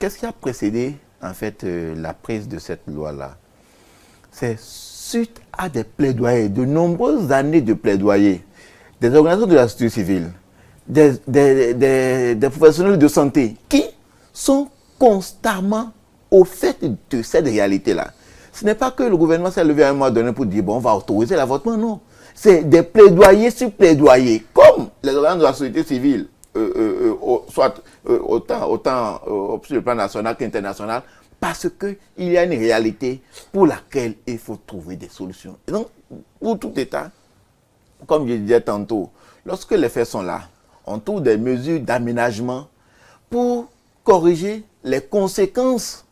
qu'est-ce qui a précédé, en fait, la prise de cette loi-là? C'est suite à des plaidoyers, de nombreuses années de plaidoyers, des organisations de la société civile, des professionnels de santé qui sont constamment au fait de cette réalité-là. Ce n'est pas que le gouvernement s'est levé à un moment donné pour dire bon, on va autoriser l'avortement, non. C'est des plaidoyers sur plaidoyers, comme les organisations de la société civile, soit autant sur le plan national qu'international, parce qu'il y a une réalité pour laquelle il faut trouver des solutions. Et donc, pour tout État, comme je disais tantôt, lorsque les faits sont là, on trouve des mesures d'aménagement pour corriger les conséquences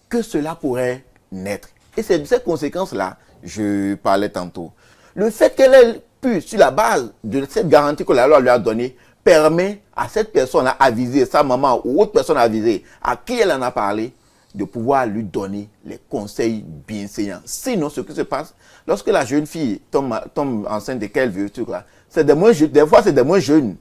que cela pourrait naître. Et c'est de ces conséquences-là, je parlais tantôt. Le fait qu'elle ait pu, sur la base de cette garantie que la loi lui a donnée, permet à cette personne-là avisée, sa maman ou autre personne avisée, à qui elle en a parlé, de pouvoir lui donner les conseils bienséants. Sinon, ce qui se passe, lorsque la jeune fille tombe enceinte et qu'elle veut, c'est des fois c'est des moins jeunes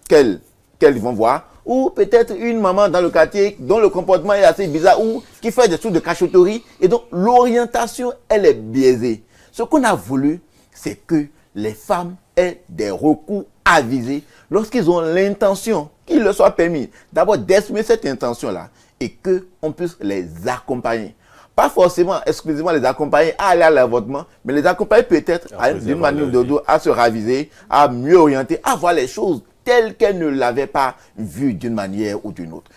qu'elles vont voir, ou peut-être une maman dans le quartier dont le comportement est assez bizarre, ou qui fait des trucs de cachotterie, et donc l'orientation, elle est biaisée. Ce qu'on a voulu, c'est que les femmes aient des recours avisés lorsqu'ils ont l'intention, qu'il leur soit permis d'abord d'exprimer cette intention-là, et qu'on puisse les accompagner. Pas forcément, exclusivement les accompagner à aller à l'avortement, mais les accompagner peut-être d'une manière ou de l'autre à se raviser, à mieux orienter, à voir les choses telles qu'elles ne l'avaient pas vues d'une manière ou d'une autre.